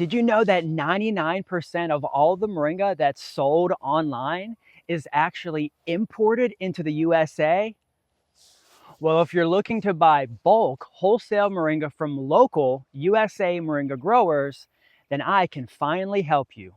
Did you know that 99% of all the moringa that's sold online is actually imported into the USA? Well, if you're looking to buy bulk wholesale moringa from local USA moringa growers, then I can finally help you.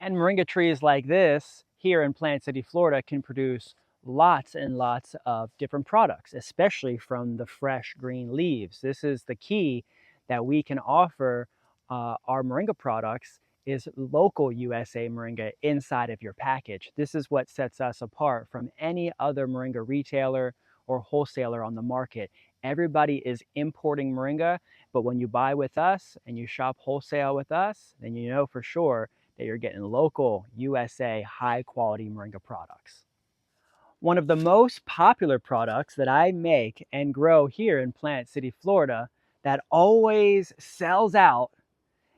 And moringa trees like this here in Plant City, Florida can produce lots and lots of different products, especially from the fresh green leaves. This is the key that we can offer our moringa products is local USA moringa inside of your package. This is what sets us apart from any other moringa retailer or wholesaler on the market. Everybody is importing moringa, but when you buy with us and you shop wholesale with us, then you know for sure that you're getting local USA high quality moringa products. One of the most popular products that I make and grow here in Plant City, Florida that always sells out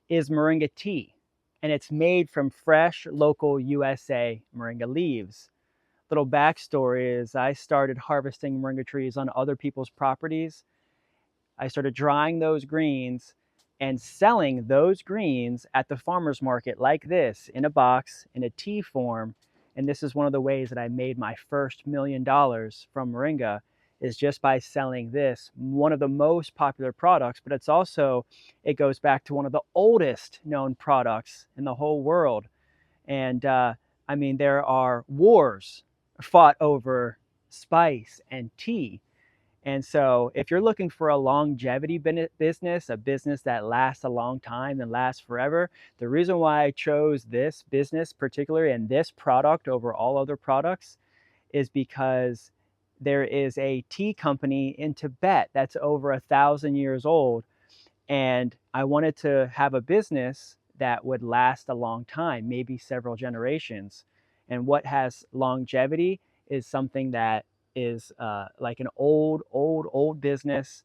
is moringa tea. And it's made from fresh local USA moringa leaves. Little backstory is I started harvesting moringa trees on other people's properties. I started drying those greens and selling those greens at the farmer's market like this in a box in a tea form. And this is one of the ways that I made my first $1 million from moringa is just by selling this, one of the most popular products, but it goes back to one of the oldest known products in the whole world. And I mean, there are wars fought over spice and tea. And so if you're looking for a longevity business, a business that lasts a long time and lasts forever, the reason why I chose this business particularly and this product over all other products is because there is a tea company in Tibet that's over 1,000 years old. And I wanted to have a business that would last a long time, maybe several generations. And what has longevity is something that is like an old business.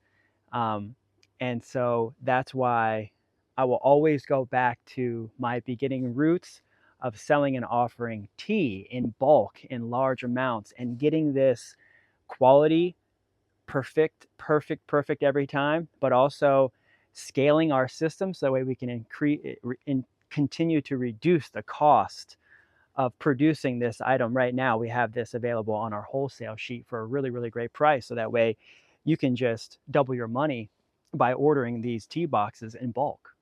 And so that's why I will always go back to my beginning roots of selling and offering tea in bulk in large amounts and getting this quality perfect every time, but also scaling our system so that way we can continue to reduce the cost of producing this item. Right now, we have this available on our wholesale sheet for a really great price. So that way you can just double your money by ordering these tea boxes in bulk.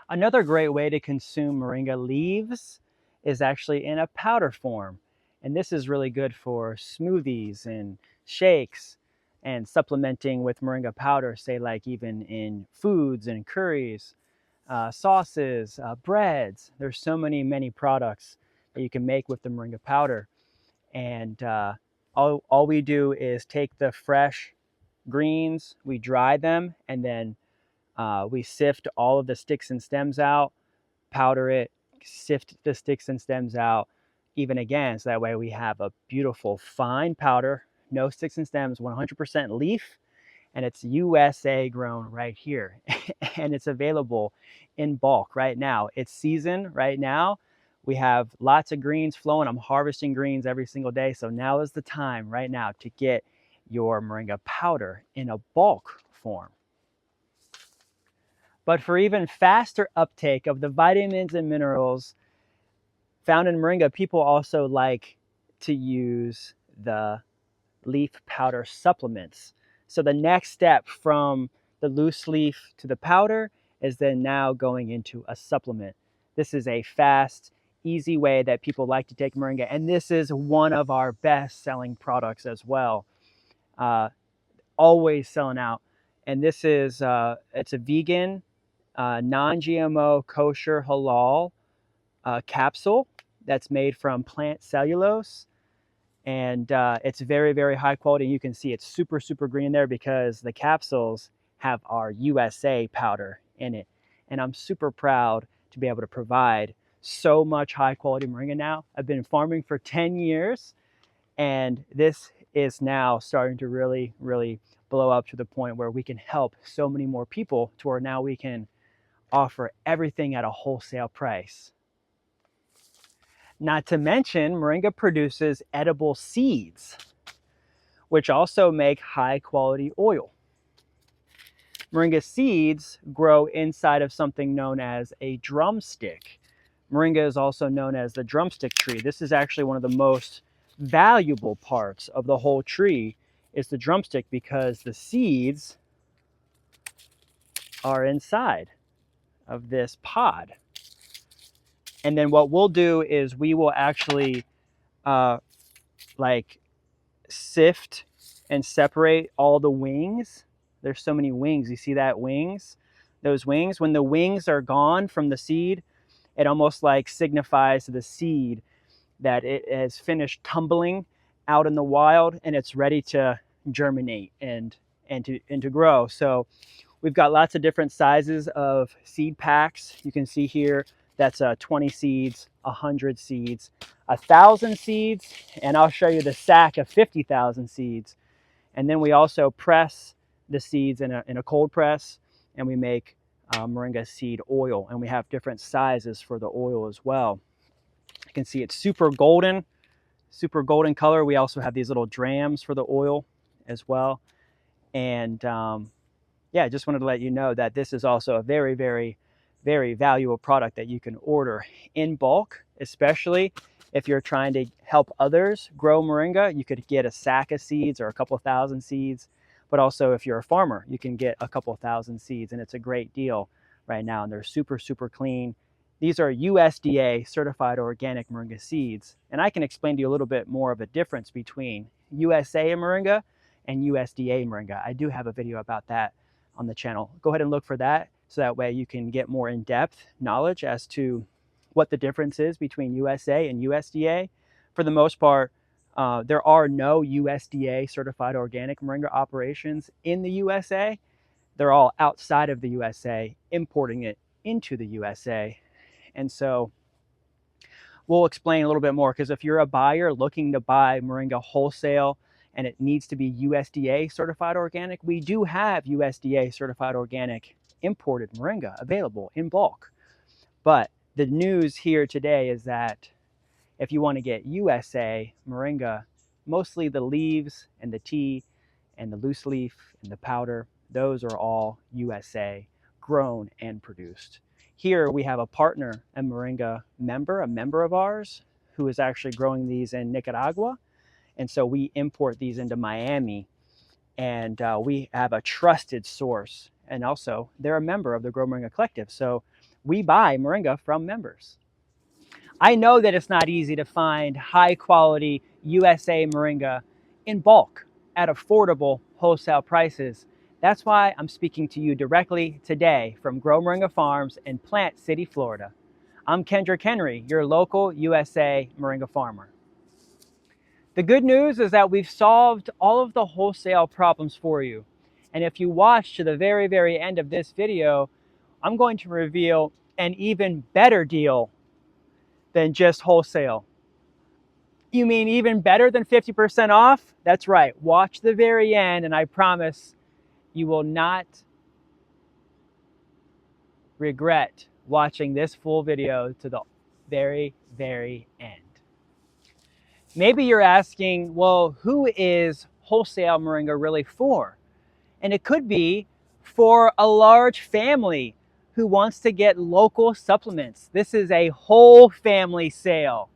Another great way to consume moringa leaves is actually in a powder form. And this is really good for smoothies and shakes and supplementing with moringa powder, say like even in foods and curries, sauces, breads. There's so many products that you can make with the moringa powder. And all we do is take the fresh greens, we dry them, and then we sift all of the sticks and stems out, powder it, sift the sticks and stems out even again. So that way we have a beautiful fine powder, no sticks and stems, 100% leaf, and it's USA grown right here. And it's available in bulk right now. It's season right now. We have lots of greens flowing. I'm harvesting greens every single day. So now is the time right now to get your moringa powder in a bulk form. But for even faster uptake of the vitamins and minerals found in moringa, people also like to use the leaf powder supplements. So the next step from the loose leaf to the powder is then now going into a supplement. This is a fast, easy way that people like to take moringa, and this is one of our best selling products as well. Always selling out. And this is it's a vegan, non-GMO, kosher, halal capsule that's made from plant cellulose. And it's very high quality. You can see it's super green there because the capsules have our USA powder in it. And I'm super proud to be able to provide so much high quality moringa now. I've been farming for 10 years, and this is now starting to really blow up to the point where we can help so many more people to where now we can offer everything at a wholesale price. Not to mention, moringa produces edible seeds, which also make high quality oil. Moringa seeds grow inside of something known as a drumstick. Moringa is also known as the drumstick tree. This is actually one of the most valuable parts of the whole tree is the drumstick because the seeds are inside of this pod. And then what we'll do is we will actually like sift and separate all the wings. There's so many wings. You see that wings? Those wings, when the wings are gone from the seed, it almost like signifies to the seed that it has finished tumbling out in the wild and it's ready to germinate and to grow. So we've got lots of different sizes of seed packs. You can see here that's 20 seeds, 100 seeds, 1,000 seeds, and I'll show you the sack of 50,000 seeds. And then we also press the seeds in a cold press, and we make moringa seed oil, and we have different sizes for the oil as well. You can see it's super golden color. We also have these little drams for the oil as well. And yeah, I just wanted to let you know that this is also a very, very, very valuable product that you can order in bulk, especially if you're trying to help others grow moringa. You could get a sack of seeds or a couple thousand seeds, but also if you're a farmer, you can get a couple thousand seeds, and it's a great deal right now, and they're super, super clean. These are USDA certified organic moringa seeds, and I can explain to you a little bit more of a difference between USA moringa and USDA moringa. I do have a video about that on the channel. Go ahead and look for that so that way you can get more in-depth knowledge as to what the difference is between USA and USDA. For the most part, there are no USDA certified organic moringa operations in the USA. They're all outside of the USA, importing it into the USA. And so we'll explain a little bit more, because if you're a buyer looking to buy Moringa Wholesale and it needs to be USDA certified organic, we do have USDA certified organic imported moringa available in bulk. But the news here today is that if you want to get USA moringa, mostly the leaves and the tea and the loose leaf and the powder, those are all USA grown and produced. Here we have a partner, a moringa member, a member of ours, who is actually growing these in Nicaragua. And so we import these into Miami, and we have a trusted source. And also they're a member of the Grow Moringa Collective. So we buy moringa from members. I know that it's not easy to find high quality USA moringa in bulk at affordable wholesale prices. That's why I'm speaking to you directly today from Grow Moringa Farms in Plant City, Florida. I'm Kendrick Henry, your local USA moringa farmer. The good news is that we've solved all of the wholesale problems for you. And if you watch to the very, very end of this video, I'm going to reveal an even better deal than just wholesale. You mean even better than 50% off? That's right. Watch the very end, and I promise you will not regret watching this full video to the very, very end. Maybe you're asking, well, who is wholesale moringa really for? And it could be for a large family who wants to get local supplements. This is a whole family sale.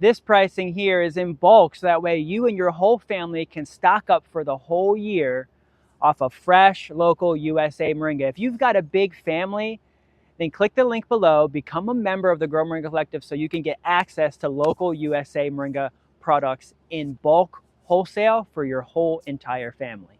This pricing here is in bulk, so that way you and your whole family can stock up for the whole year off of fresh, local USA moringa. If you've got a big family, then click the link below, become a member of the Grow Moringa Collective so you can get access to local USA moringa products in bulk wholesale for your whole entire family.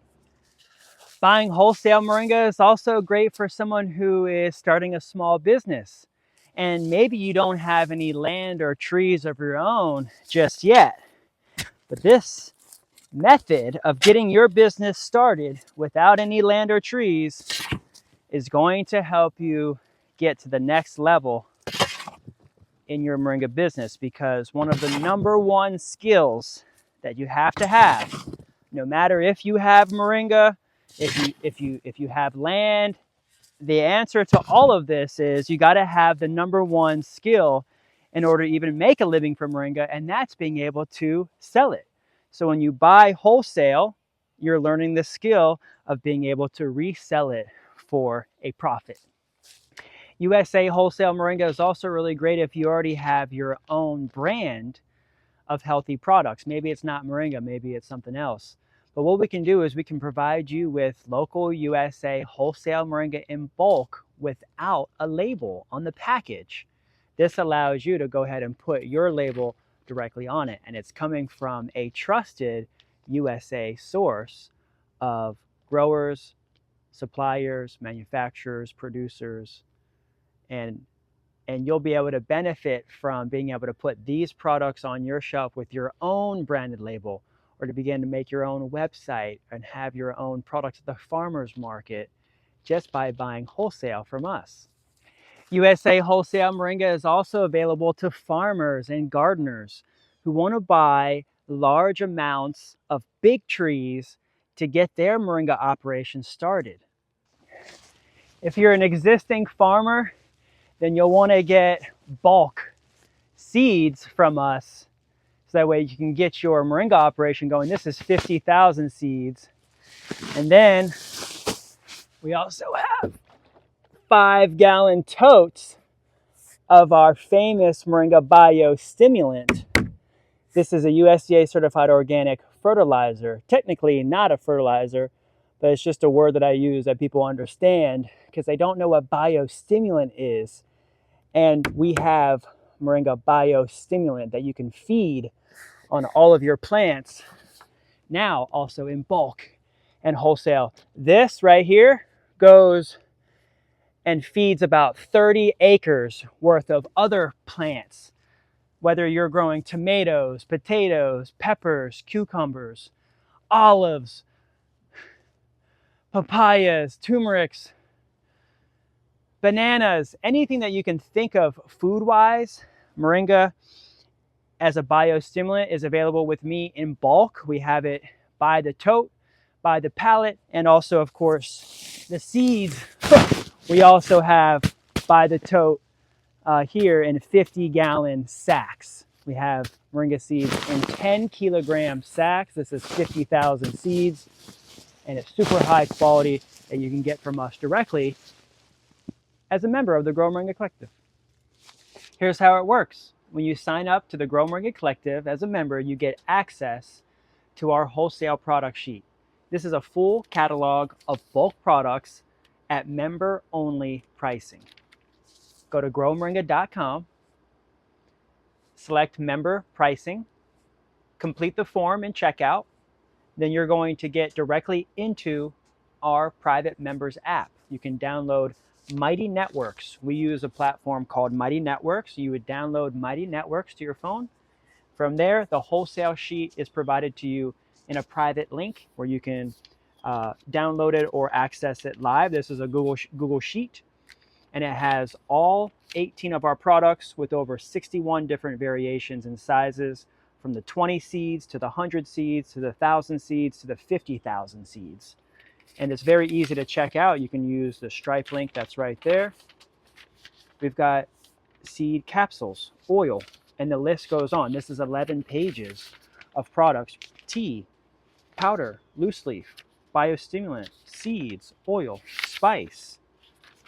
Buying wholesale moringa is also great for someone who is starting a small business. And maybe you don't have any land or trees of your own just yet. But this method of getting your business started without any land or trees is going to help you get to the next level in your moringa business, because one of the #1 skills that you have to have, no matter if you have moringa, if you have land, the answer to all of this is you got to have the #1 skill in order to even make a living from moringa, and that's being able to sell it. So when you buy wholesale, you're learning the skill of being able to resell it for a profit. USA Wholesale Moringa is also really great if you already have your own brand of healthy products. Maybe it's not Moringa, maybe it's something else. But what we can do is we can provide you with local USA wholesale Moringa in bulk without a label on the package. This allows you to go ahead and put your label directly on it, and it's coming from a trusted USA source of growers, suppliers, manufacturers, producers, and you'll be able to benefit from being able to put these products on your shelf with your own branded label, or to begin to make your own website and have your own products at the farmer's market just by buying wholesale from us. USA Wholesale Moringa is also available to farmers and gardeners who want to buy large amounts of big trees to get their Moringa operation started. If you're an existing farmer, then you'll want to get bulk seeds from us, so that way you can get your Moringa operation going. This is 50,000 seeds. And then we also have 5-gallon totes of our famous Moringa biostimulant. This is a USDA certified organic fertilizer. Technically not a fertilizer, but it's just a word that I use that people understand because they don't know what biostimulant is. And we have Moringa biostimulant that you can feed on all of your plants, now also in bulk and wholesale. This right here goes and feeds about 30 acres worth of other plants, whether you're growing tomatoes, potatoes, peppers, cucumbers, olives, papayas, turmerics, bananas, anything that you can think of food-wise. Moringa as a biostimulant is available with me in bulk. We have it by the tote, by the pallet, and also, of course, the seeds. We also have by the tote here in 50-gallon sacks. We have Moringa seeds in 10-kilogram sacks. This is 50,000 seeds, and it's super high quality that you can get from us directly as a member of the Grow Moringa Collective. Here's how it works. When you sign up to the Grow Moringa Collective as a member, you get access to our wholesale product sheet. This is a full catalog of bulk products at member-only pricing. Go to growmoringa.com, select member pricing, complete the form and checkout. Then you're going to get directly into our private members app. You can download Mighty Networks. We use a platform called Mighty Networks. You would download Mighty Networks to your phone. From there, the wholesale sheet is provided to you in a private link where you can download it or access it live. This is a Google Sheet, and it has all 18 of our products with over 61 different variations and sizes, from the 20 seeds to the 100 seeds to the 1,000 seeds to the 50,000 seeds. And it's very easy to check out. You can use the Stripe link that's right there. We've got seed capsules, oil, and the list goes on. This is 11 pages of products: tea, powder, loose leaf, biostimulant, seeds, oil, spice.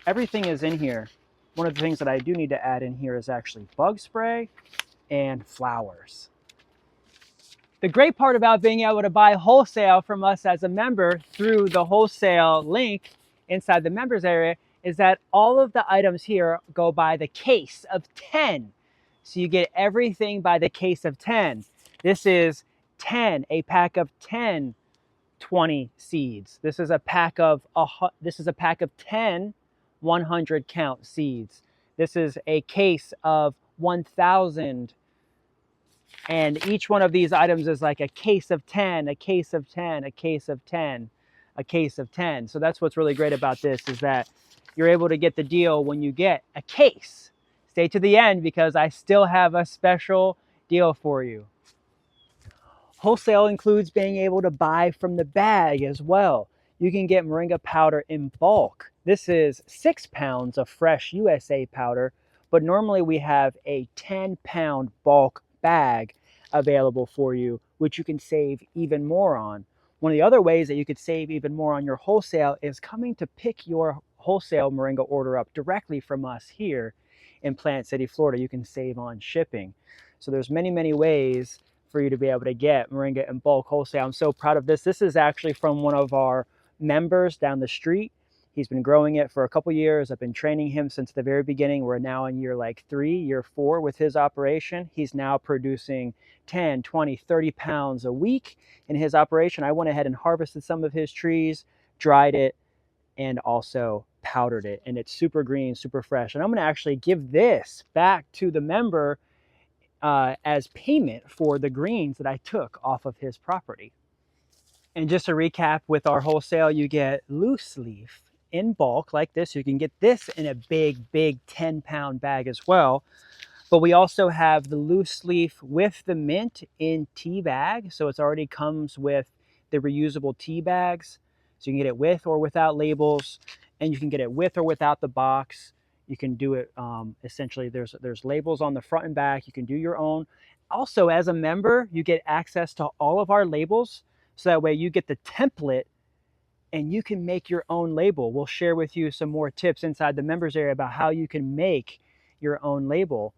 Everything is in here. One of the things that I do need to add in here is actually bug spray and flowers. The great part about being able to buy wholesale from us as a member through the wholesale link inside the members area is that all of the items here go by the case of 10. So you get everything by the case of 10. This is 10, a pack of 10, 20 seeds. This is a pack of 10, 100 count seeds. This is a case of 1,000. And each one of these items is like a case of 10, a case of 10, a case of 10, a case of 10. So that's what's really great about this, is that you're able to get the deal when you get a case. Stay to the end because I still have a special deal for you. Wholesale includes being able to buy from the bag as well. You can get Moringa powder in bulk. This is 6 pounds of fresh USA powder, but normally we have a 10-pound bulk bag available for you, which you can save even more on. One of the other ways that you could save even more on your wholesale is coming to pick your wholesale Moringa order up directly from us here in Plant City, Florida. You can save on shipping. So there's many, many ways for you to be able to get Moringa in bulk wholesale. I'm so proud of this. This is actually from one of our members down the street. He's been growing it for a couple years. I've been training him since the very beginning. We're now in year like 3, year 4 with his operation. He's now producing 10, 20, 30 pounds a week in his operation. I went ahead and harvested some of his trees, dried it, and also powdered it. And it's super green, super fresh. And I'm going to actually give this back to the member as payment for the greens that I took off of his property. And just to recap, with our wholesale, you get loose leaf in bulk like this. You can get this in a big 10-pound bag as well. But we also have the loose leaf with the mint in tea bag. So it already comes with the reusable tea bags. So you can get it with or without labels, and you can get it with or without the box. You can do it, essentially, there's labels on the front and back. You can do your own. Also, as a member, you get access to all of our labels. So that way you get the template and you can make your own label. We'll share with you some more tips inside the members area about how you can make your own label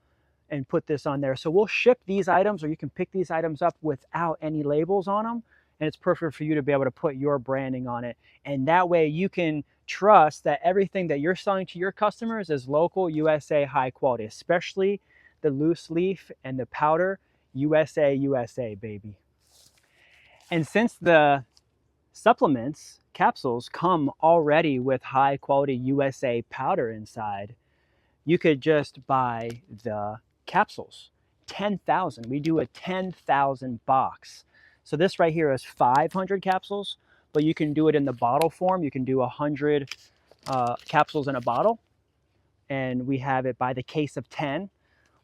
and put this on there. So we'll ship these items, or you can pick these items up without any labels on them. And it's perfect for you to be able to put your branding on it. And that way you can trust that everything that you're selling to your customers is local, USA, high quality, especially the loose leaf and the powder, USA, USA, baby. And since the supplements, capsules, come already with high quality USA powder inside, you could just buy the capsules. 10,000. We do a 10,000 box. So this right here is 500 capsules, but you can do it in the bottle form. You can do 100 capsules in a bottle, and we have it by the case of 10,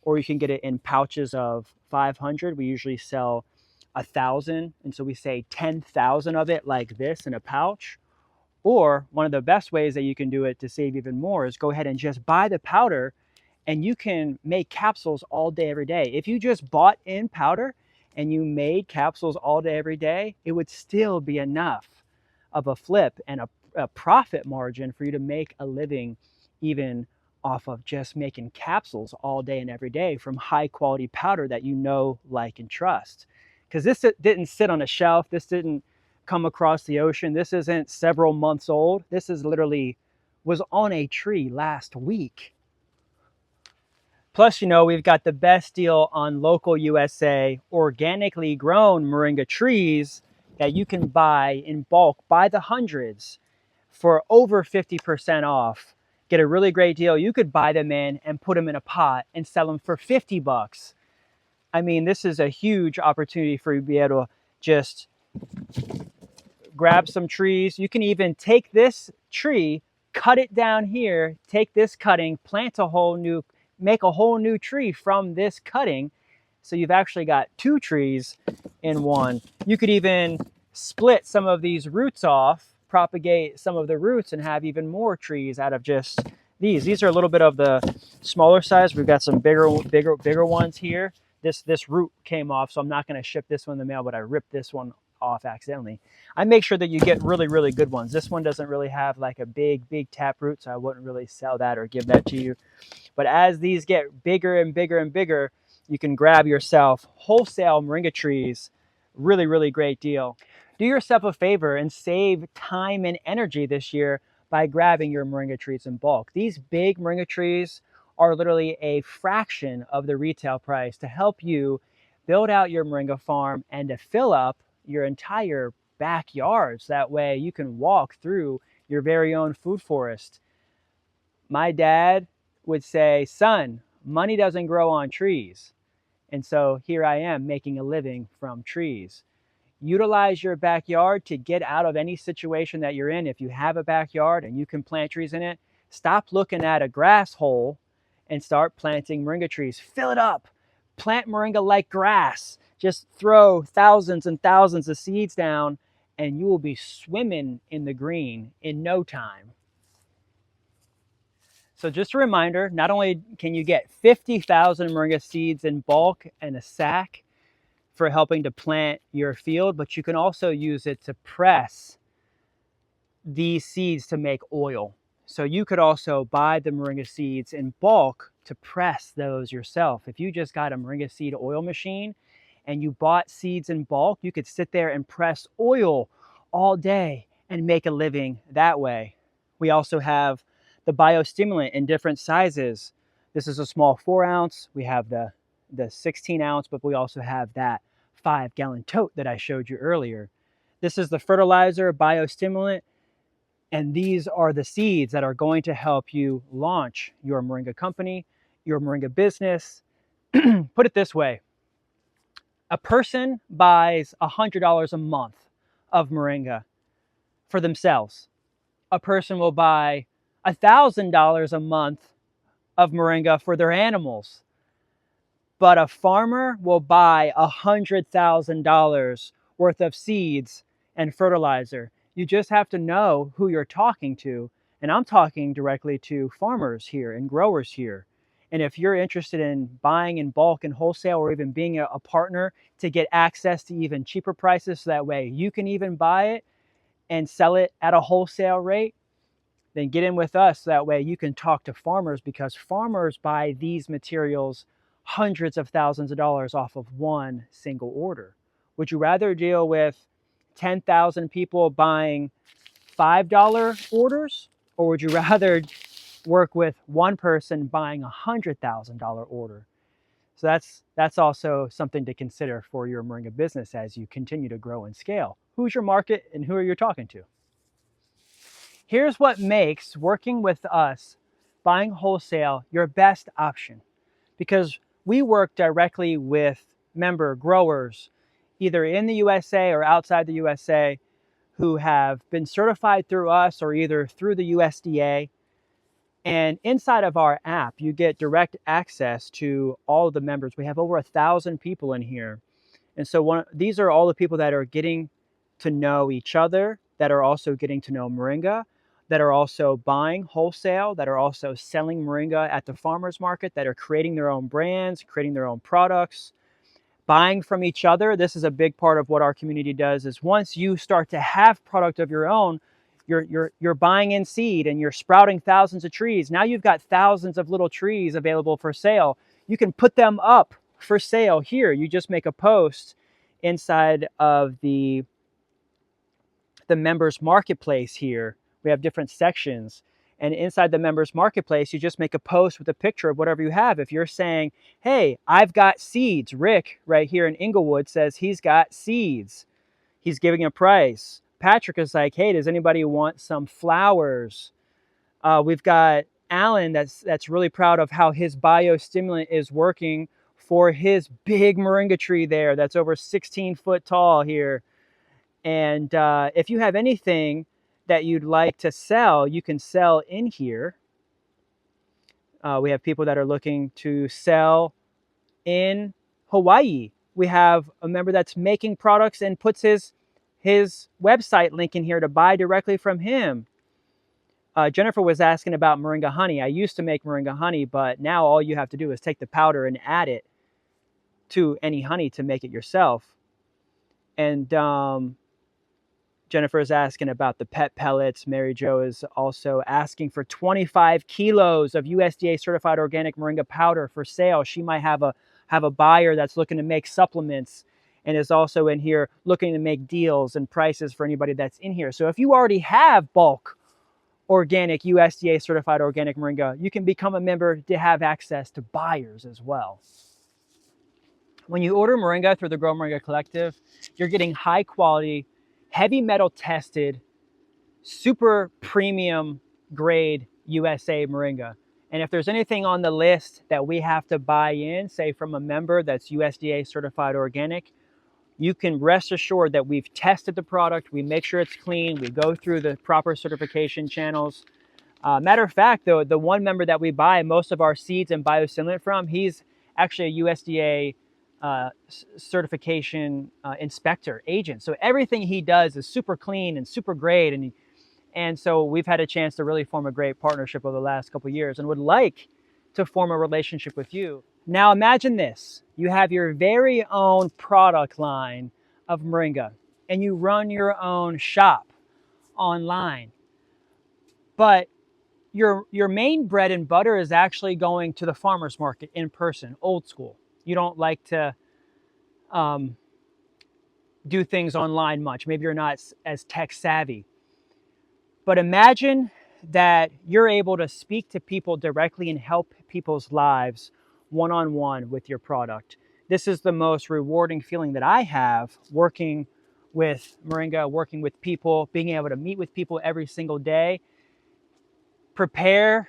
or you can get it in pouches of 500. We usually sell 1,000, and so we say 10,000 of it like this in a pouch. Or one of the best ways that you can do it to save even more is go ahead and just buy the powder, and you can make capsules all day, every day. If you just bought in powder and you made capsules all day, every day, it would still be enough of a flip and a profit margin for you to make a living even off of just making capsules all day and every day from high quality powder that you know, like, and trust. Because this didn't sit on a shelf. This didn't come across the ocean. This isn't several months old. This is literally was on a tree last week. Plus, you know, we've got the best deal on local USA organically grown Moringa trees that you can buy in bulk by the hundreds for over 50% off. Get a really great deal. You could buy them in and put them in a pot and sell them for 50 bucks. I mean, this is a huge opportunity for you to be able to just grab some trees. You can even take this tree, cut it down here, take this cutting, make a whole new tree from this cutting. So you've actually got 2 trees in one. You could even split some of these roots off, propagate some of the roots, and have even more trees out of just these. These are a little bit of the smaller size. We've got some bigger ones here. This root came off, so I'm not going to ship this one in the mail, but I ripped this one off accidentally. I make sure that you get really good ones. This one doesn't really have like a big tap root, so I wouldn't really sell that or give that to you. But as these get bigger and bigger, you can grab yourself wholesale Moringa trees. Really great deal. Do yourself a favor and save time and energy this year by grabbing your Moringa trees in bulk. These big Moringa trees are literally a fraction of the retail price to help you build out your Moringa farm and to fill up your entire backyards. That way you can walk through your very own food forest. My dad would say, son, money doesn't grow on trees. And so here I am making a living from trees. Utilize your backyard to get out of any situation that you're in. If you have a backyard and you can plant trees in it, stop looking at a grass hole and start planting Moringa trees. Fill it up. Plant Moringa like grass. Just throw thousands and thousands of seeds down and you will be swimming in the green in no time. So just a reminder, not only can you get 50,000 Moringa seeds in bulk and a sack for helping to plant your field, but you can also use it to press these seeds to make oil. So you could also buy the moringa seeds in bulk to press those yourself. If you just got a moringa seed oil machine and you bought seeds in bulk, you could sit there and press oil all day and make a living that way. We also have the biostimulant in different sizes. This is a small 4 ounce. We have the 16 ounce, but we also have that 5-gallon tote that I showed you earlier. This is the fertilizer biostimulant. And these are the seeds that are going to help you launch your moringa company, your moringa business. Put it this way. A person buys $100 a month of moringa for themselves. A person will buy $1,000 a month of moringa for their animals. But a farmer will buy $100,000 worth of seeds and fertilizer. You just have to know who you're talking to. And I'm talking directly to farmers here and growers here. And if you're interested in buying in bulk and wholesale, or even being a partner to get access to even cheaper prices, so that way you can even buy it and sell it at a wholesale rate, then get in with us. So that way you can talk to farmers, because farmers buy these materials hundreds of thousands of dollars off of one single order. Would you rather deal with 10,000 people buying $5 orders, or would you rather work with one person buying a $100,000 order? So that's also something to consider for your moringa business as you continue to grow and scale. Who's your market and who are you talking to? Here's what makes working with us, buying wholesale, your best option, because we work directly with member growers, either in the USA or outside the USA, who have been certified through us or either through the USDA. And inside of our app, you get direct access to all of the members. We have over 1,000 people in here. And so these are all the people that are getting to know each other, that are also getting to know moringa, that are also buying wholesale, that are also selling moringa at the farmers market, that are creating their own brands, creating their own products, buying from each other. This is a big part of what our community does, is once you start to have product of your own, you're buying in seed and you're sprouting thousands of trees. Now you've got thousands of little trees available for sale. You can put them up for sale here. You just make a post inside of the members marketplace here. We have different sections, and inside the members marketplace, you just make a post with a picture of whatever you have. If you're saying, hey, I've got seeds, Rick right here in Inglewood says he's got seeds, he's giving a price. Patrick is like, hey, does anybody want some flowers? We've got Alan that's really proud of how his biostimulant is working for his big moringa tree there that's over 16 foot tall here. And if you have anything that you'd like to sell, you can sell in here. We have people that are looking to sell in Hawaii. We have a member that's making products and puts his website link in here to buy directly from him. Jennifer was asking about moringa honey. I used to make moringa honey, but now all you have to do is take the powder and add it to any honey to make it yourself. And Jennifer is asking about the pet pellets. Mary Jo is also asking for 25 kilos of USDA certified organic moringa powder for sale. She might have a buyer that's looking to make supplements and is also in here looking to make deals and prices for anybody that's in here. So if you already have bulk organic USDA certified organic moringa, you can become a member to have access to buyers as well. When you order moringa through the Grow Moringa Collective, you're getting high quality, heavy metal tested, super premium grade USA moringa. And if there's anything on the list that we have to buy in, say from a member that's USDA certified organic, you can rest assured that we've tested the product, we make sure it's clean, we go through the proper certification channels. Matter of fact, though, the one member that we buy most of our seeds and biostimulant from, he's actually a USDA certification inspector agent. So everything he does is super clean and super great. And so we've had a chance to really form a great partnership over the last couple of years, and would like to form a relationship with you. Now imagine this. You have your very own product line of Moringa and you run your own shop online. But your main bread and butter is actually going to the farmer's market in person, old school. You don't like to um, do things online much. Maybe you're not as tech savvy. But imagine that you're able to speak to people directly and help people's lives one on one with your product. This is the most rewarding feeling that I have working with Moringa, working with people, being able to meet with people every single day, prepare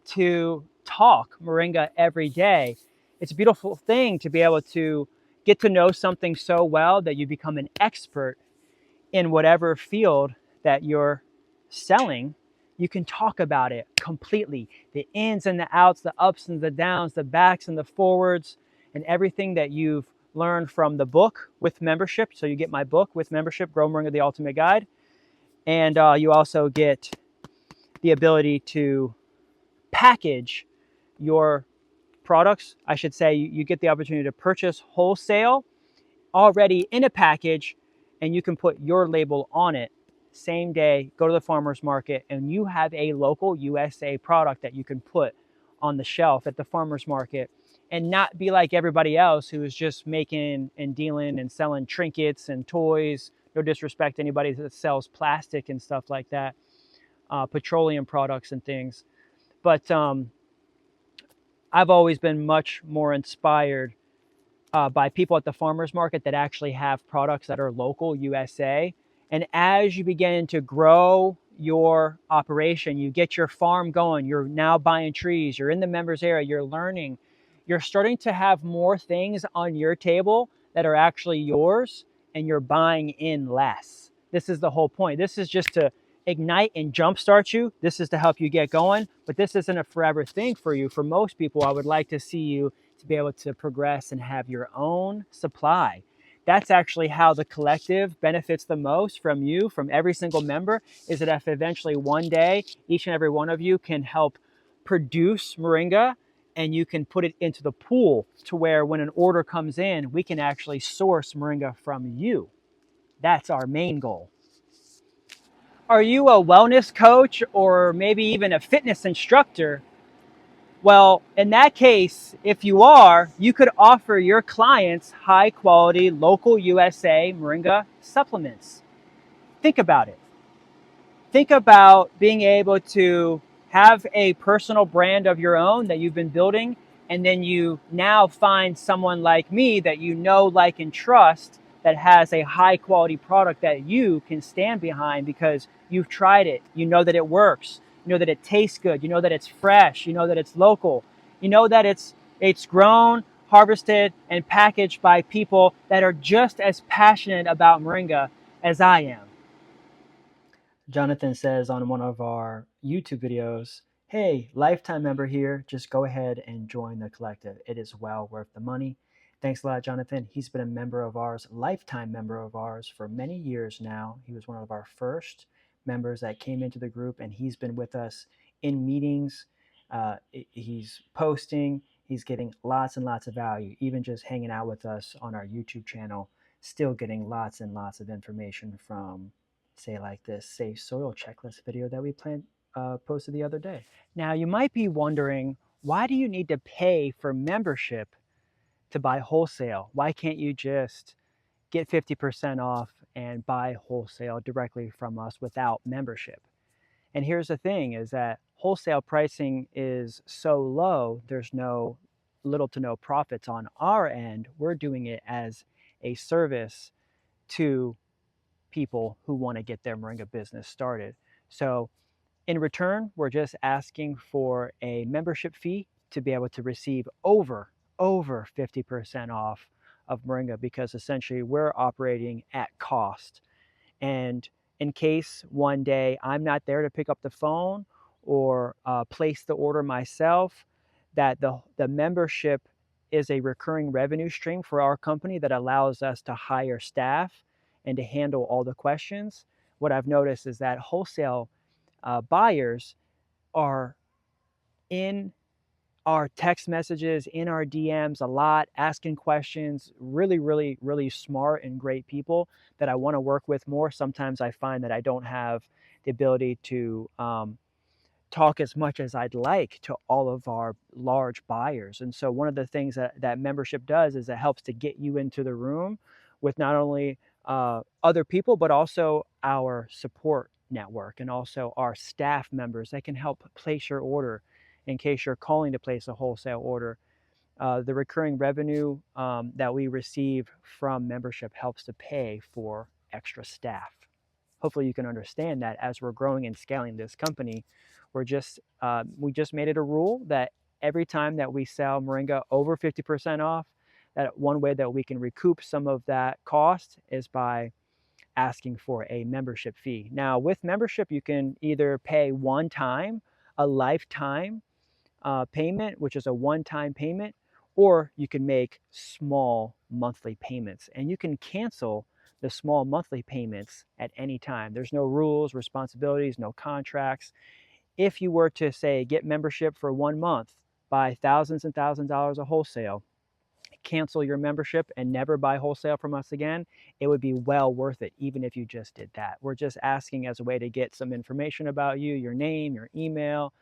to talk Moringa every day. It's a beautiful thing to be able to get to know something so well that you become an expert in whatever field that you're selling. You can talk about it completely, the ins and the outs, the ups and the downs, the backs and the forwards, and everything that you've learned from the book with membership. So you get my book with membership, Grow Moringa, the Ultimate Guide. And you also get the ability to package your products. I should say you get the opportunity to purchase wholesale already in a package, and you can put your label on it same day. Go to the farmer's market and you have a local USA product that you can put on the shelf at the farmer's market and not be like everybody else who is just making and dealing and selling trinkets and toys. No disrespect to anybody that sells plastic and stuff like that, petroleum products and things. But I've always been much more inspired by people at the farmers market that actually have products that are local USA. And as you begin to grow your operation, you get your farm going, you're now buying trees, you're in the members area, you're learning, you're starting to have more things on your table that are actually yours, and you're buying in less. This is the whole point. This is just to ignite and jumpstart you. This is to help you get going, but this isn't a forever thing for you. For most people, I would like to see you to be able to progress and have your own supply. That's actually how the collective benefits the most from you, from every single member, is that if eventually one day each and every one of you can help produce Moringa and you can put it into the pool to where when an order comes in, we can actually source Moringa from you. That's our main goal. Are you a wellness coach or maybe even a fitness instructor? Well, in that case, if you are, you could offer your clients high quality local USA Moringa supplements. Think about it. Think about being able to have a personal brand of your own that you've been building, and then you now find someone like me that you know, like, and trust that has a high quality product that you can stand behind because you've tried it. You know that it works. You know that it tastes good. You know that it's fresh. You know that it's local. You know that it's grown, harvested, and packaged by people that are just as passionate about Moringa as I am. Jonathan says on one of our YouTube videos, hey, lifetime member here, just go ahead and join the collective. It is well worth the money. Thanks a lot, Jonathan. He's been a member of ours, lifetime member of ours for many years now. He was one of our first members that came into the group, and he's been with us in meetings. He's posting, he's getting lots and lots of value, even just hanging out with us on our YouTube channel, still getting lots and lots of information from, say, like this safe soil checklist video that we posted the other day. Now you might be wondering, why do you need to pay for membership to buy wholesale? Why can't you just get 50% off and buy wholesale directly from us without membership? And here's the thing is that wholesale pricing is so low, there's no little to no profits on our end. We're doing it as a service to people who want to get their Moringa business started. So in return, we're just asking for a membership fee to be able to receive over 50% off of Moringa, because essentially we're operating at cost. And in case one day I'm not there to pick up the phone or place the order myself, that the membership is a recurring revenue stream for our company that allows us to hire staff and to handle all the questions. What I've noticed is that wholesale buyers are in our text messages, in our DMs a lot, asking questions, really, really, really smart and great people that I want to work with more. Sometimes I find that I don't have the ability to talk as much as I'd like to all of our large buyers. And so one of the things that membership does is it helps to get you into the room with not only other people, but also our support network and also our staff members that can help place your order in case you're calling to place a wholesale order. The recurring revenue that we receive from membership helps to pay for extra staff. Hopefully you can understand that as we're growing and scaling this company, we just made it a rule that every time that we sell Moringa over 50% off, that one way that we can recoup some of that cost is by asking for a membership fee. Now, with membership, you can either pay one time, a lifetime payment, which is a one-time payment, or you can make small monthly payments, and you can cancel the small monthly payments at any time. There's no rules, responsibilities, no contracts. If you were to say get membership for 1 month, buy thousands and thousands of dollars of wholesale, cancel your membership and never buy wholesale from us again, it would be well worth it, even if you just did that. We're just asking as a way to get some information about you, your name, your email,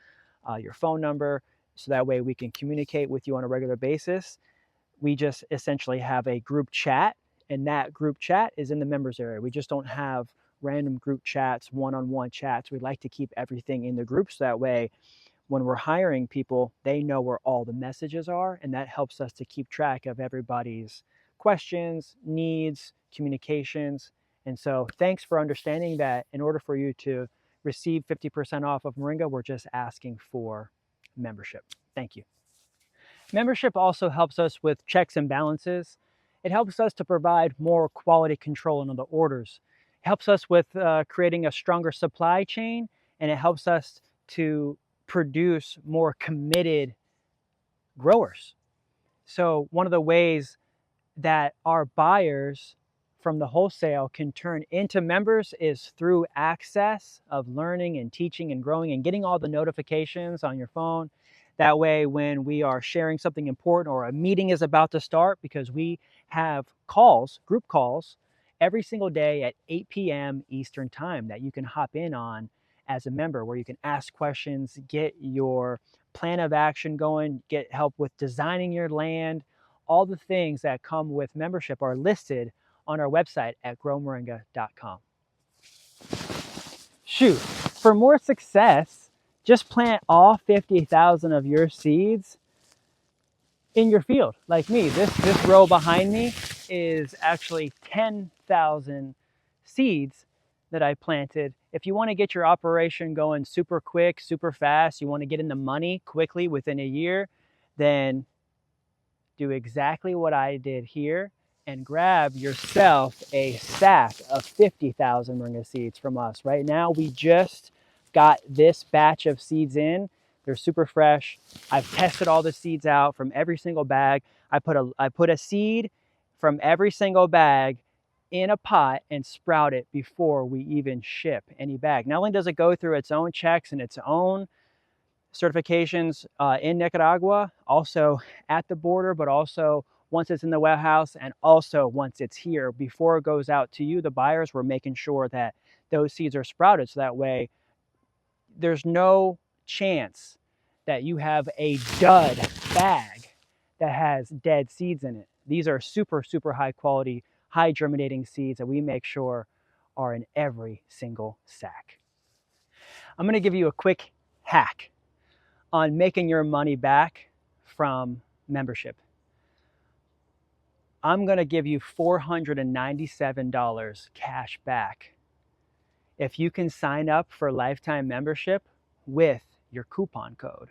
your phone number, so that way we can communicate with you on a regular basis. We just essentially have a group chat, and that group chat is in the members area. We just don't have random group chats, one-on-one chats. We like to keep everything in the group so that way when we're hiring people, they know where all the messages are, and that helps us to keep track of everybody's questions, needs, communications. And so thanks for understanding that in order for you to receive 50% off of Moringa, we're just asking for membership. Thank you. Membership also helps us with checks and balances. It helps us to provide more quality control on the orders. It helps us with creating a stronger supply chain, and it helps us to produce more committed growers. So one of the ways that our buyers from the wholesale can turn into members is through access of learning and teaching and growing and getting all the notifications on your phone. That way, when we are sharing something important or a meeting is about to start, because we have calls, group calls, every single day at 8 p.m. Eastern time that you can hop in on as a member, where you can ask questions, get your plan of action going, get help with designing your land. All the things that come with membership are listed on our website at growmoringa.com. Shoot, for more success, just plant all 50,000 of your seeds in your field. Like me, this row behind me is actually 10,000 seeds that I planted. If you want to get your operation going super quick, super fast, you want to get in the money quickly within a year, then do exactly what I did here and grab yourself a stack of 50,000 Moringa seeds from us. Right now, we just got this batch of seeds in. They're super fresh. I've tested all the seeds out from every single bag. I put a seed from every single bag in a pot and sprout it before we even ship any bag. Not only does it go through its own checks and its own certifications in Nicaragua, also at the border, but also once it's in the warehouse and also once it's here, before it goes out to you, the buyers, we're making sure that those seeds are sprouted. So that way there's no chance that you have a dud bag that has dead seeds in it. These are super, super high quality, high germinating seeds that we make sure are in every single sack. I'm going to give you a quick hack on making your money back from membership. I'm going to give you $497 cash back if you can sign up for lifetime membership with your coupon code.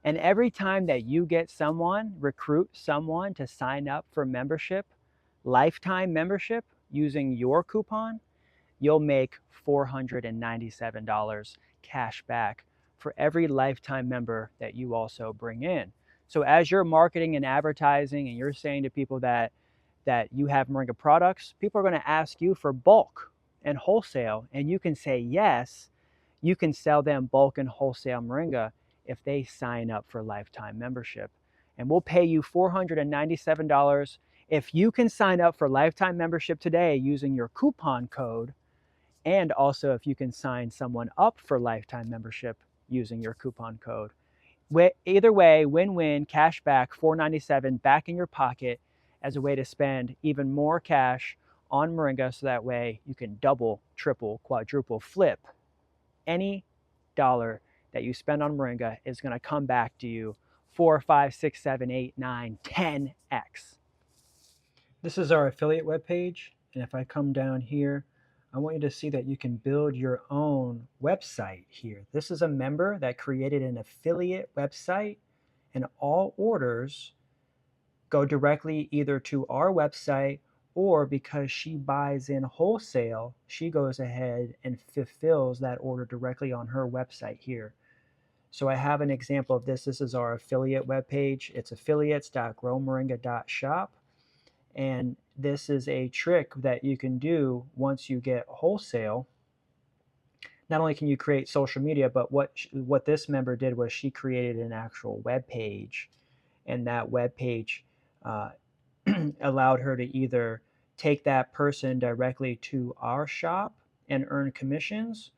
And every time that you get recruit someone to sign up for membership, lifetime membership, using your coupon, you'll make $497 cash back for every lifetime member that you also bring in. So as you're marketing and advertising and you're saying to people that you have Moringa products, people are going to ask you for bulk and wholesale, and you can say yes, you can sell them bulk and wholesale Moringa, if they sign up for lifetime membership. And we'll pay you $497 if you can sign up for lifetime membership today using your coupon code, and also if you can sign someone up for lifetime membership using your coupon code. Either way, win-win, cash back, $497 back in your pocket as a way to spend even more cash on Moringa, so that way you can double, triple, quadruple, flip any dollar that you spend on Moringa is going to come back to you 4, 5, 6, 7, 8, 9, 10x. This is our affiliate webpage, and if I come down here, I want you to see that you can build your own website here. This is a member that created an affiliate website, and all orders go directly either to our website, or because she buys in wholesale, she goes ahead and fulfills that order directly on her website here. So I have an example of this. This is our affiliate webpage. It's affiliates.growmoringa.shop. And this is a trick that you can do once you get wholesale. Not only can you create social media, but what this member did was she created an actual web page, and that web page allowed her to either take that person directly to our shop and earn commissions,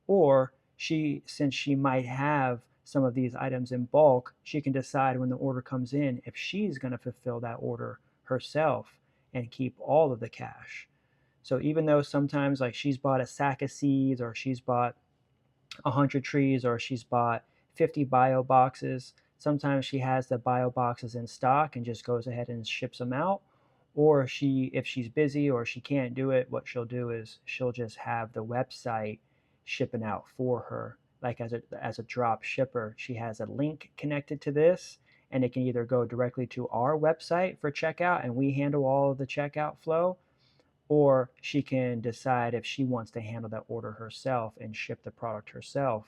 or since she might have some of these items in bulk, she can decide when the order comes in if she's going to fulfill that order herself and keep all of the cash. So even though sometimes, like, she's bought a sack of seeds, or she's bought 100 trees, or she's bought 50 bio boxes, sometimes she has the bio boxes in stock and just goes ahead and ships them out. Or if she's busy or she can't do it, what she'll do is she'll just have the website shipping out for her. Like as a drop shipper, she has a link connected to this, and it can either go directly to our website for checkout and we handle all of the checkout flow, or she can decide if she wants to handle that order herself and ship the product herself.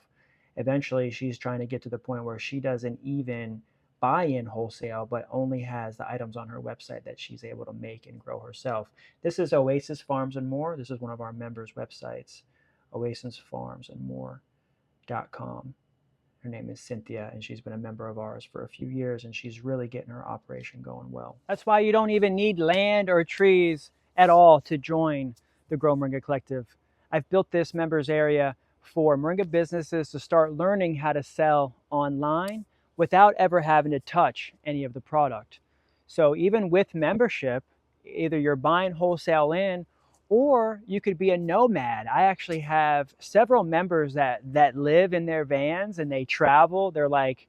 Eventually, she's trying to get to the point where she doesn't even buy in wholesale, but only has the items on her website that she's able to make and grow herself. This is Oasis Farms and More. This is one of our members' websites, oasisfarmsandmore.com. Her name is Cynthia, and she's been a member of ours for a few years, and she's really getting her operation going well. That's why you don't even need land or trees at all to join the Grow Moringa Collective. I've built this members area for Moringa businesses to start learning how to sell online without ever having to touch any of the product. So even with membership, either you're buying wholesale in, or you could be a nomad. I actually have several members that live in their vans and they travel. They're like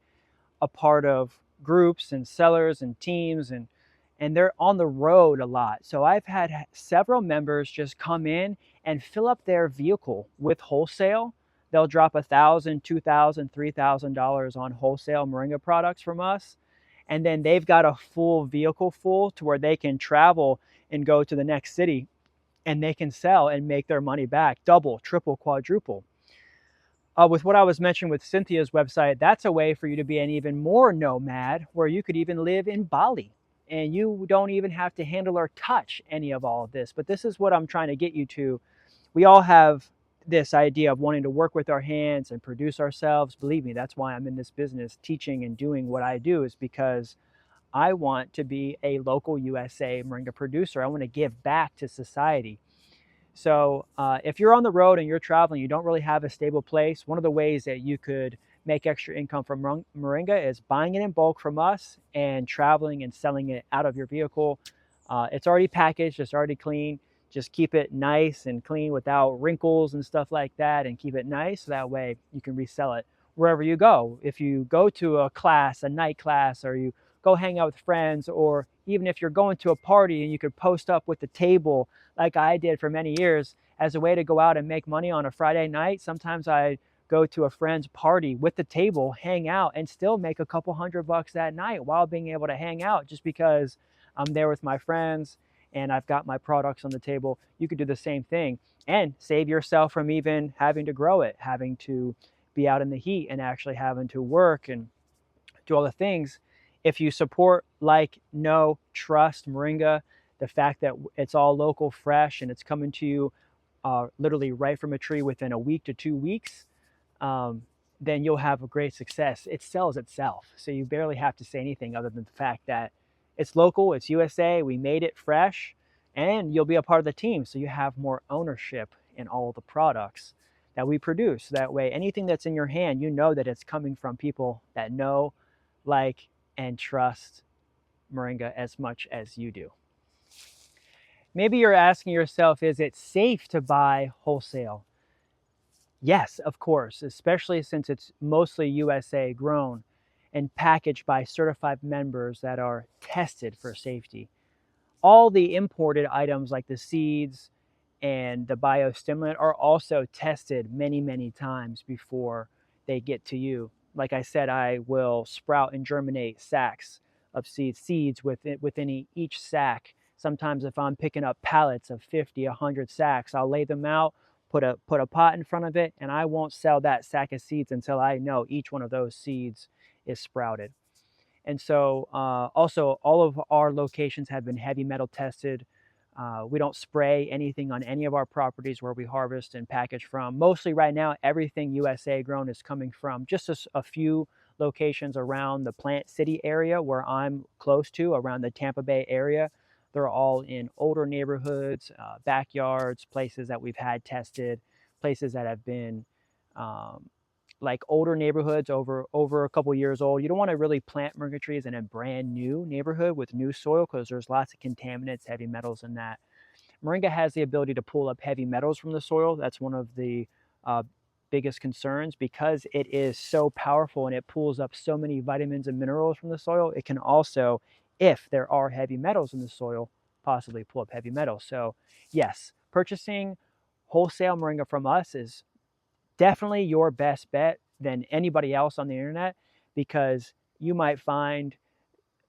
a part of groups and sellers and teams, and they're on the road a lot. So I've had several members just come in and fill up their vehicle with wholesale. They'll drop $1,000, $2,000, $3,000 on wholesale Moringa products from us, and then they've got a full vehicle full to where they can travel and go to the next city, and they can sell and make their money back, double, triple, quadruple. With what I was mentioning with Cynthia's website, that's a way for you to be an even more nomad, where you could even live in Bali and you don't even have to handle or touch any of all of this. But this is what I'm trying to get you to. We all have this idea of wanting to work with our hands and produce ourselves. Believe me, that's why I'm in this business, teaching and doing what I do, is because I want to be a local USA Moringa producer. I want to give back to society. So if you're on the road and you're traveling, you don't really have a stable place, one of the ways that you could make extra income from Moringa is buying it in bulk from us and traveling and selling it out of your vehicle. It's already packaged, it's already clean. Just keep it nice and clean without wrinkles and stuff like that, and keep it nice so that way you can resell it wherever you go. If you go to a class, a night class, or you go hang out with friends, or even if you're going to a party and you could post up with the table like I did for many years as a way to go out and make money on a Friday night. Sometimes I go to a friend's party with the table, hang out, and still make a couple $100 that night while being able to hang out, just because I'm there with my friends and I've got my products on the table. You could do the same thing and save yourself from even having to grow it, having to be out in the heat and actually having to work and do all the things. If you support, like, know, trust Moringa, the fact that it's all local, fresh, and it's coming to you literally right from a tree within a week to 2 weeks, then you'll have a great success. It sells itself. So you barely have to say anything other than the fact that it's local, it's USA, we made it fresh, and you'll be a part of the team. So you have more ownership in all the products that we produce. That way, anything that's in your hand, you know that it's coming from people that know, like, and trust Moringa as much as you do. Maybe you're asking yourself, is it safe to buy wholesale? Yes, of course, especially since it's mostly USA grown and packaged by certified members that are tested for safety. All the imported items like the seeds and the biostimulant are also tested many, many times before they get to you. Like I said, I will sprout and germinate sacks of seeds within each sack. Sometimes if I'm picking up pallets of 50, 100 sacks, I'll lay them out, put a pot in front of it, and I won't sell that sack of seeds until I know each one of those seeds is sprouted. And so also all of our locations have been heavy metal tested. We don't spray anything on any of our properties where we harvest and package from. Mostly right now, everything USA grown is coming from just a few locations around the Plant City area where I'm close to, around the Tampa Bay area. They're all in older neighborhoods, backyards, places that we've had tested, places that have been like older neighborhoods over a couple years old. You don't want to really plant moringa trees in a brand new neighborhood with new soil because there's lots of contaminants, heavy metals in that. Moringa has the ability to pull up heavy metals from the soil. That's one of the biggest concerns because it is so powerful and it pulls up so many vitamins and minerals from the soil. It can also, if there are heavy metals in the soil, possibly pull up heavy metals. So yes, purchasing wholesale moringa from us is definitely your best bet than anybody else on the internet, because you might find,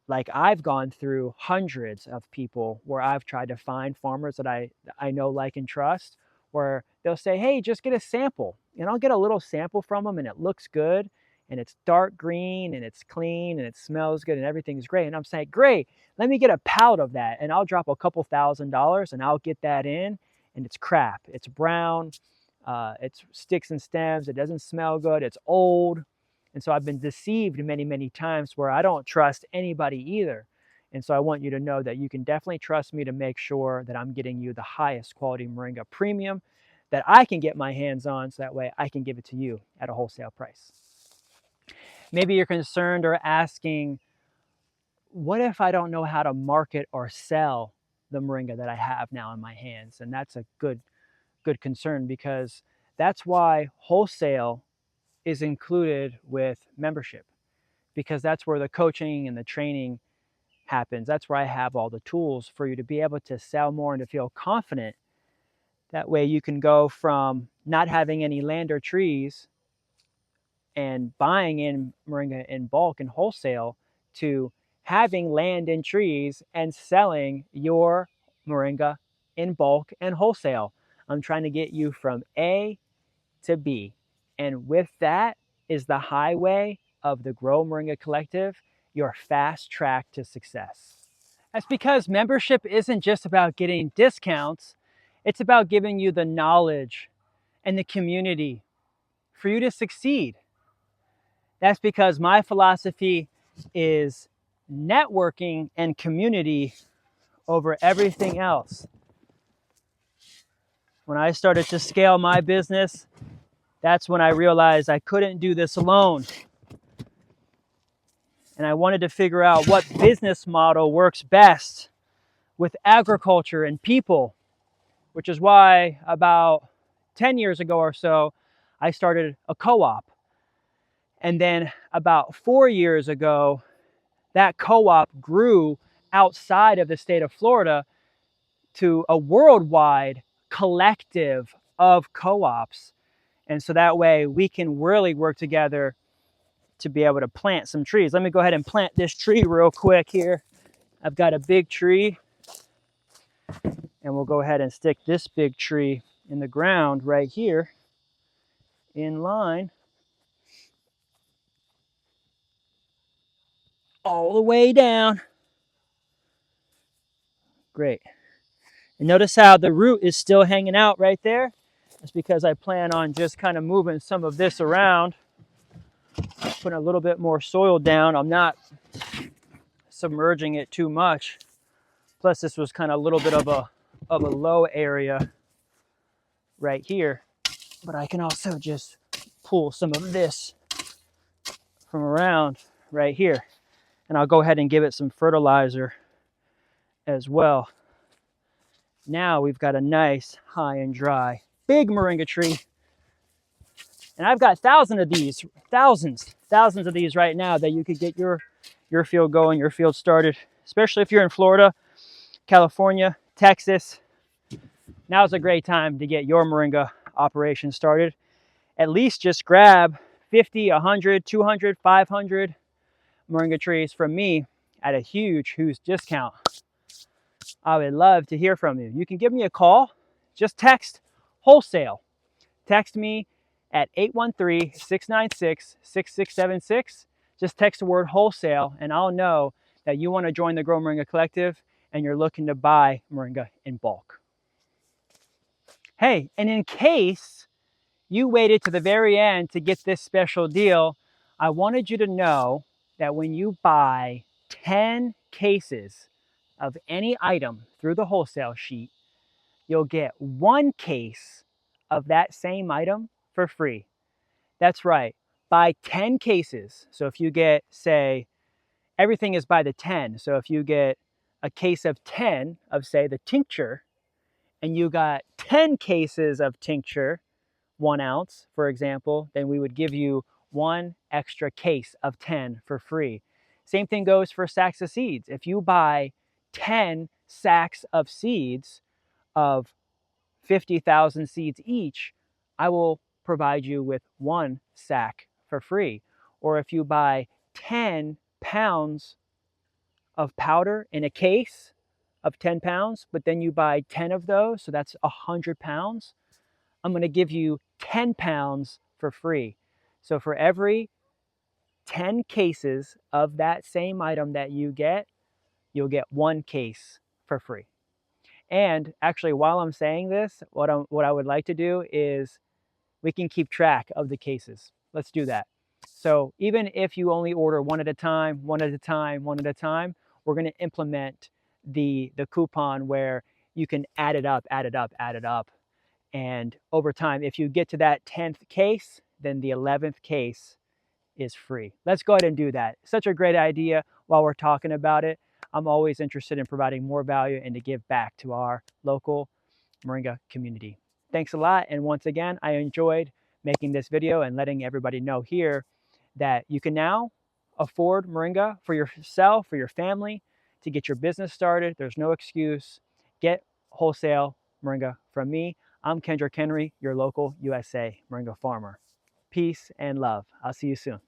like I've gone through hundreds of people where I've tried to find farmers that I know, like, and trust, where they'll say, hey, just get a sample. And I'll get a little sample from them and it looks good and it's dark green and it's clean and it smells good and everything's great. And I'm saying, great, let me get a pallet of that. And I'll drop a couple $1,000s and I'll get that in, and it's crap. It's brown. It's sticks and stems. It doesn't smell good. It's old. And so I've been deceived many, many times where I don't trust anybody either. And so I want you to know that you can definitely trust me to make sure that I'm getting you the highest quality Moringa premium that I can get my hands on, so that way I can give it to you at a wholesale price. Maybe you're concerned or asking, what if I don't know how to market or sell the Moringa that I have now in my hands? And that's a good concern, because that's why wholesale is included with membership, because that's where the coaching and the training happens. That's where I have all the tools for you to be able to sell more and to feel confident. That way you can go from not having any land or trees and buying in Moringa in bulk and wholesale to having land and trees and selling your Moringa in bulk and wholesale. I'm trying to get you from A to B. And with that is the highway of the Grow Moringa Collective, your fast track to success. That's because membership isn't just about getting discounts, it's about giving you the knowledge and the community for you to succeed. That's because my philosophy is networking and community over everything else. When I started to scale my business, that's when I realized I couldn't do this alone. And I wanted to figure out what business model works best with agriculture and people, which is why about 10 years ago or so, I started a co-op. And then about 4 years ago, that co-op grew outside of the state of Florida to a worldwide collective of co-ops. And so that way we can really work together to be able to plant some trees. Let me go ahead and plant this tree real quick here. I've got a big tree, and we'll go ahead and stick this big tree in the ground right here in line all the way down. Great. And notice how the root is still hanging out right there. That's because I plan on just kind of moving some of this around putting a little bit more soil down. I'm not submerging it too much. Plus this was kind of a little bit of a low area right here. But I can also just pull some of this from around right here. And I'll go ahead and give it some fertilizer as well. Now we've got a nice high and dry big moringa tree. And I've got thousands of these right now that you could get your field going, your field started, especially if you're in Florida, California, Texas. Now's a great time to get your moringa operation started. At least just grab 50, 100, 200, 500 moringa trees from me at a huge discount. I would love to hear from you. You can give me a call. Just text wholesale. Text me at 813-696-6676. Just text the word wholesale and I'll know that you want to join the Grow Moringa Collective and you're looking to buy moringa in bulk. Hey, and in case you waited to the very end to get this special deal, I wanted you to know that when you buy 10 cases of any item through the wholesale sheet, you'll get 1 case of that same item for free. That's right, buy 10 cases. So if you get, say, everything is by the 10. So if you get a case of 10 of, say, the tincture, and you got 10 cases of tincture, 1 ounce, for example, then we would give you 1 extra case of 10 for free. Same thing goes for sacks of seeds. If you buy 10 sacks of seeds of 50,000 seeds each, I will provide you with 1 sack for free. Or if you buy 10 pounds of powder in a case of 10 pounds, but then you buy 10 of those, so that's 100 pounds, I'm going to give you 10 pounds for free. So for every 10 cases of that same item that you get, you'll get 1 case for free. And actually, while I'm saying this, what I would like to do is we can keep track of the cases. Let's do that. So even if you only order 1 at a time, 1 at a time, 1 at a time, we're going to implement the coupon where you can add it up, add it up, add it up. And over time, if you get to that 10th case, then the 11th case is free. Let's go ahead and do that. Such a great idea. While we're talking about it, I'm always interested in providing more value and to give back to our local moringa community. Thanks a lot. And once again, I enjoyed making this video and letting everybody know here that you can now afford moringa for yourself, for your family, to get your business started. There's no excuse. Get wholesale moringa from me. I'm Kendrick Henry, your local USA moringa farmer. Peace and love. I'll see you soon.